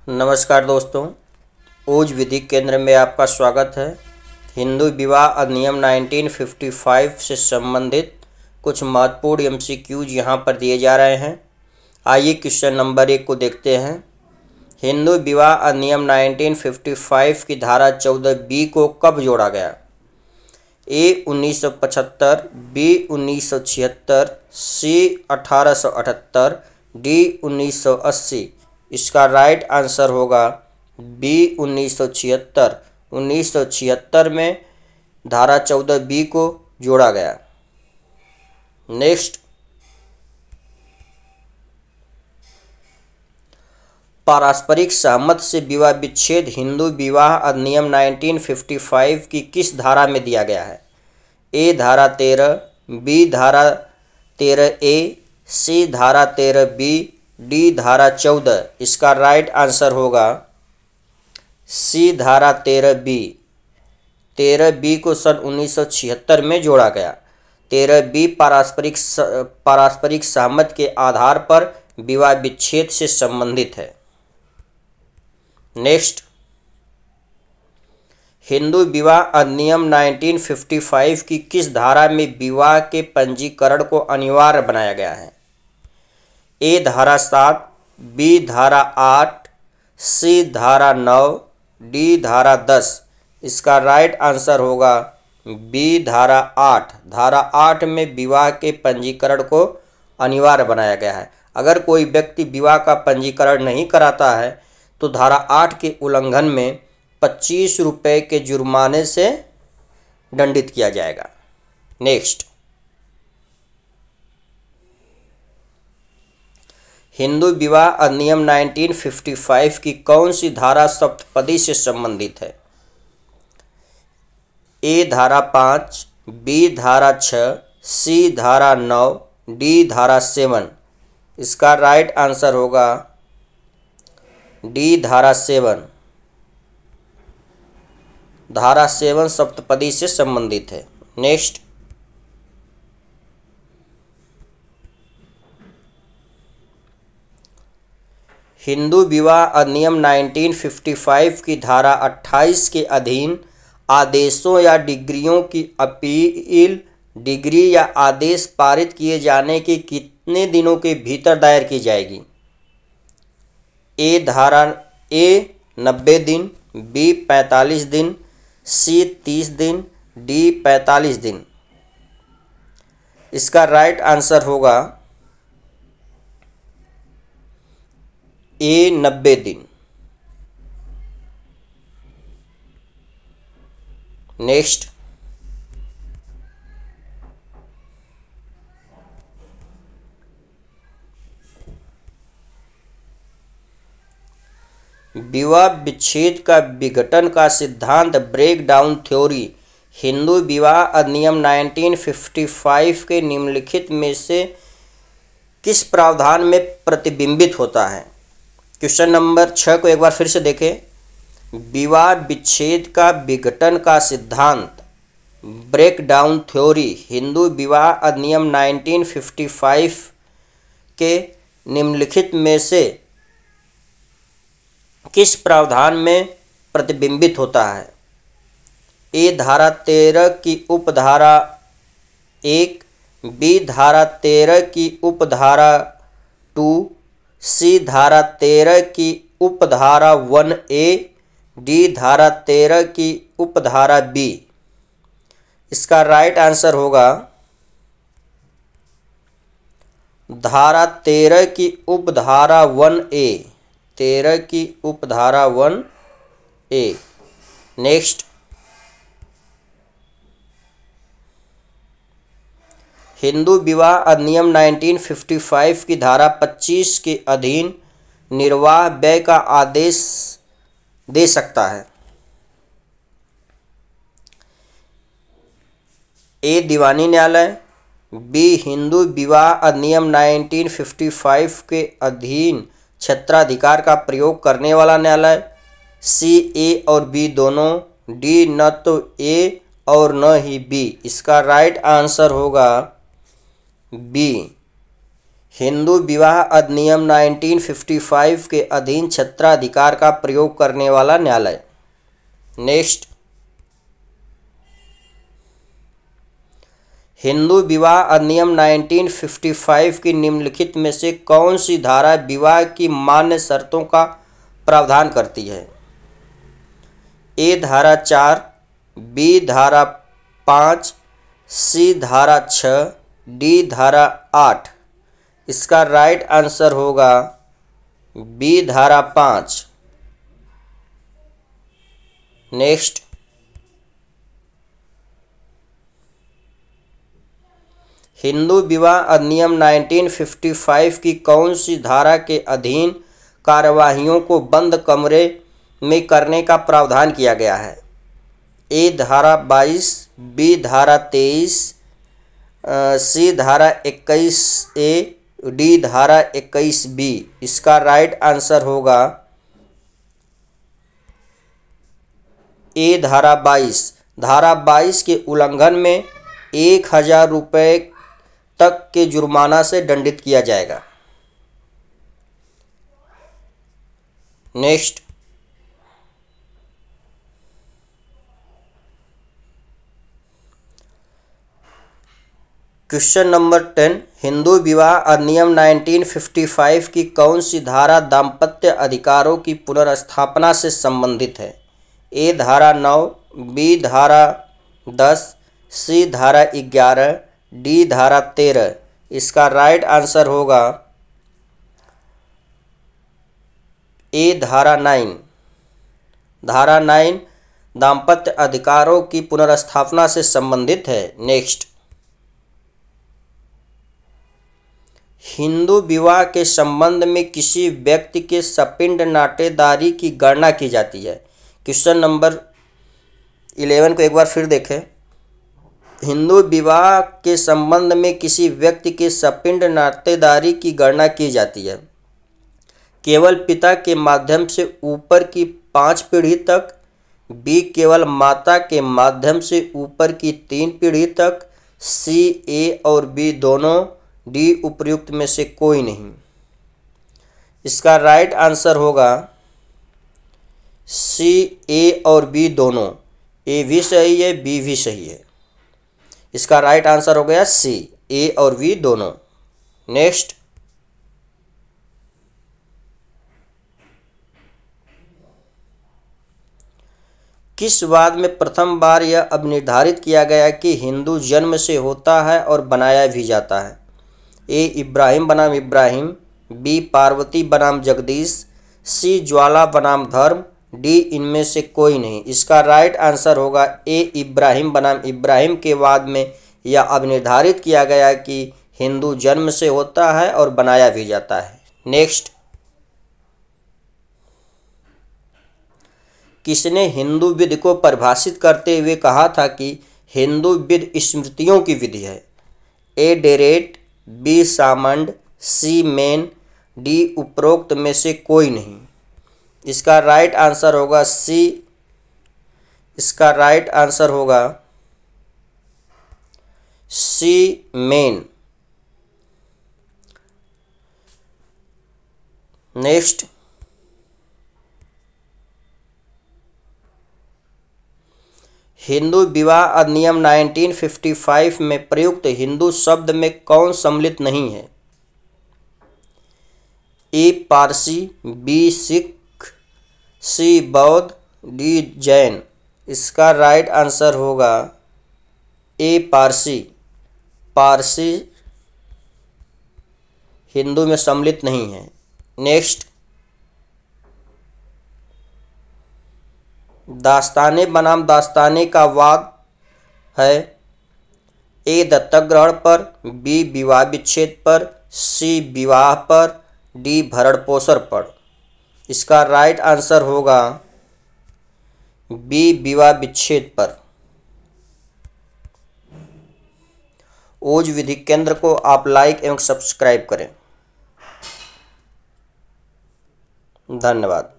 नमस्कार दोस्तों, ओज विधिक केंद्र में आपका स्वागत है। हिंदू विवाह अधिनियम 1955 से संबंधित कुछ महत्वपूर्ण एमसीक्यूज यहाँ पर दिए जा रहे हैं। आइए क्वेश्चन नंबर 1 को देखते हैं। हिंदू विवाह अधिनियम 1955 की धारा 14B को कब जोड़ा गया? ए 1975, बी 1976, सी 1878, डी 1980। इसका राइट आंसर होगा बी 1976। 1976 में धारा 14B को जोड़ा गया। नेक्स्ट, पारस्परिक सहमति से विवाह विच्छेद हिंदू विवाह अधिनियम 1955 की किस धारा में दिया गया है? ए धारा 13, बी धारा 13A, सी धारा 13B, डी धारा 14। इसका राइट आंसर होगा सी धारा 13B। 13B को सन 1976 में जोड़ा गया। 13B पारस्परिक सहमति के आधार पर विवाह विच्छेद से संबंधित है। नेक्स्ट, हिंदू विवाह अधिनियम 1955 की किस धारा में विवाह के पंजीकरण को अनिवार्य बनाया गया है? ए धारा 7, बी धारा 8, सी धारा 9, डी धारा 10। इसका राइट आंसर होगा बी धारा 8। धारा 8 में विवाह के पंजीकरण को अनिवार्य बनाया गया है। अगर कोई व्यक्ति विवाह का पंजीकरण नहीं कराता है तो धारा 8 के उल्लंघन में 25 रुपये के जुर्माने से दंडित किया जाएगा। नेक्स्ट, हिंदू विवाह अधिनियम 1955 की कौन सी धारा सप्तपदी से संबंधित है? ए धारा 5, बी धारा 6, सी धारा 9, डी धारा 7। इसका राइट आंसर होगा डी धारा 7। धारा 7 सप्तपदी से संबंधित है। नेक्स्ट, हिंदू विवाह अधिनियम 1955 की धारा 28 के अधीन आदेशों या डिग्रियों की अपील डिग्री या आदेश पारित किए जाने के कितने दिनों के भीतर दायर की जाएगी? ए 90 दिन, बी 45 दिन, सी 30 दिन, डी 45 दिन। इसका राइट आंसर होगा ए 90 दिन। नेक्स्ट, विवाह विच्छेद का विघटन का सिद्धांत ब्रेक डाउन थ्योरी हिंदू विवाह अधिनियम 1955 के निम्नलिखित में से किस प्रावधान में प्रतिबिंबित होता है? क्वेश्चन नंबर 6 को एक बार फिर से देखें। विवाह विच्छेद का विघटन का सिद्धांत ब्रेक डाउन थ्योरी हिंदू विवाह अधिनियम 1955 के निम्नलिखित में से किस प्रावधान में प्रतिबिंबित होता है? ए धारा 13 की उपधारा 1, बी धारा 13 की उपधारा 2, सी धारा 13 की उपधारा 1A, डी धारा 13 की उपधारा B। इसका राइट आंसर होगा धारा 13 की उपधारा 1A। 13 की उपधारा 1A। नेक्स्ट, हिंदू विवाह अधिनियम 1955 की धारा 25 के अधीन निर्वाह व्यय का आदेश दे सकता है? ए दीवानी न्यायालय, बी हिंदू विवाह अधिनियम 1955 के अधीन क्षेत्राधिकार का प्रयोग करने वाला न्यायालय, सी ए और बी दोनों, डी न तो ए और न ही बी। इसका राइट आंसर होगा बी हिंदू विवाह अधिनियम 1955 के अधीन छत्राधिकार का प्रयोग करने वाला न्यायालय। नेक्स्ट, हिंदू विवाह अधिनियम 1955 की निम्नलिखित में से कौन सी धारा विवाह की मान्य शर्तों का प्रावधान करती है? ए धारा 4, बी धारा 5, सी धारा 6, डी धारा 8। इसका राइट आंसर होगा बी धारा 5। नेक्स्ट, हिंदू विवाह अधिनियम 1955 की कौन सी धारा के अधीन कार्यवाहियों को बंद कमरे में करने का प्रावधान किया गया है? ए धारा 22, बी धारा 23, सी धारा 21A, डी धारा 21B। इसका राइट आंसर होगा ए धारा 22। धारा 22 के उल्लंघन में 1000 रुपये तक के जुर्माना से दंडित किया जाएगा। नेक्स्ट, क्वेश्चन नंबर 10, हिंदू विवाह अधिनियम 1955 की कौन सी धारा दाम्पत्य अधिकारों की पुनर्स्थापना से संबंधित है? ए धारा 9, बी धारा 10, सी धारा 11, डी धारा 13। इसका राइट आंसर होगा ए धारा 9। धारा 9 दाम्पत्य अधिकारों की पुनर्स्थापना से संबंधित है। नेक्स्ट, हिंदू विवाह के संबंध में किसी व्यक्ति के सपिंड नाटेदारी की गणना की जाती है। क्वेश्चन नंबर 11 को एक बार फिर देखें। हिंदू विवाह के संबंध में किसी व्यक्ति के सपिंड नातेदारी की गणना की जाती है। केवल पिता के माध्यम से ऊपर की 5 पीढ़ी तक, बी केवल माता के माध्यम से ऊपर की 3 पीढ़ी तक, सी ए और बी दोनों, डी उपर्युक्त में से कोई नहीं। इसका राइट आंसर होगा सी ए और बी दोनों। ए भी सही है, बी भी सही है। इसका राइट आंसर हो गया सी, ए और बी दोनों। नेक्स्ट, किस वाद में प्रथम बार यह अब निर्धारित किया गया कि हिंदू जन्म से होता है और बनाया भी जाता है? ए इब्राहिम बनाम इब्राहिम, बी पार्वती बनाम जगदीश, सी ज्वाला बनाम धर्म, डी इनमें से कोई नहीं। इसका राइट आंसर होगा ए इब्राहिम बनाम इब्राहिम के वाद में यह अब निर्धारित किया गया कि हिंदू जन्म से होता है और बनाया भी जाता है। नेक्स्ट, किसने हिंदू विधि को परिभाषित करते हुए कहा था कि हिंदू विधि स्मृतियों की विधि है? ए डेरेट, बी सामंड, सी मेन, डी उपरोक्त में से कोई नहीं। इसका राइट आंसर होगा सी। इसका राइट आंसर होगा सी मेन। नेक्स्ट, हिंदू विवाह अधिनियम 1955 में प्रयुक्त हिंदू शब्द में कौन सम्मिलित नहीं है? ए पारसी, बी सिख, सी बौद्ध, डी जैन। इसका राइट आंसर होगा ए पारसी। पारसी हिंदू में सम्मिलित नहीं है। नेक्स्ट, दास्ताने बनाम दास्ताने का वाद है। ए दत्तक ग्रहण पर, बी विवाह विच्छेद पर, सी विवाह पर, डी भरण पोषण पर। इसका राइट आंसर होगा बी विवाह विच्छेद पर। ओज विधि केंद्र को आप लाइक एवं सब्सक्राइब करें। धन्यवाद।